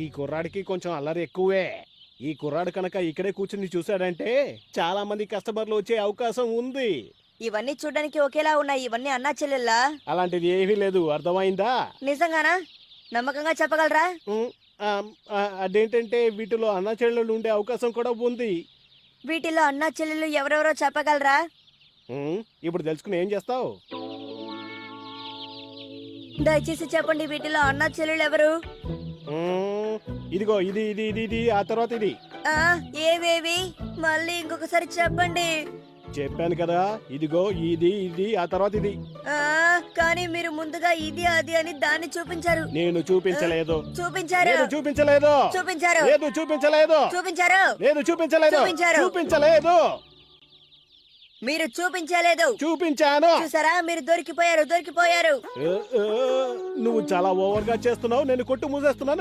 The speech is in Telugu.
ఈ కుర్రాడికి కొంచెం అల్లరి ఎక్కువే. ఈ కుర్రాడు కనుక ఇక్కడే కూర్చుని చూశాడంటే చాలా మంది కస్టమర్లు వచ్చే అవకాశం ఉంది. ఇవన్నీ చూడడానికి ఒకేలా ఉన్నాయి. ఇవన్నీ అన్నా చెల్లెల్లా? అలాంటిది ఏమీ లేదు, అర్థమైందా? నిజంగానా? నమ్మకంగా చెప్పగలరా? ఉమ్, అదేంటంటే వీటిలో అన్న చెల్లెళ్ళు ఉండే అవకాశం కూడా ఉంది. వీటిలో అన్నా చెల్లెలు ఎవరెవరో చెప్పగలరా? ఇప్పుడు తెలుసుకుని ఏం చేస్తావు? దయచేసి చెప్పండి, వీటిలో అన్నా చెల్లెలు ఎవరు? ఇదిగో ఇది ఇది ఇది ఇది ఆ తర్వాత ఇది. ఆ, ఏవేవి? మళ్ళీ ఇంకొకసారి చెప్పండి. చెప్పాను కదా, ఇదిగో ఇది ఇది ఆ తర్వాత ఇది. ఆ, కానీ మీరు ముందుగా ఇది అది అని దాన్ని చూపించారు. నేను చూపించలేదు. చూపించారు. లేదు చూపించలేదు. చూపించారు. లేదు చూపించలేదు. చూపించారు. లేదు చూపించలేదు. చూపించారు. చూపించలేదు. మీరు చూపించలేదు. చూపించాను. చూసారా, మీరు దొరికిపోయారు. నువ్వు చాలా ఓవర్ గా చేస్తున్నావు. నేను కొట్టు మూసేస్తున్నాను.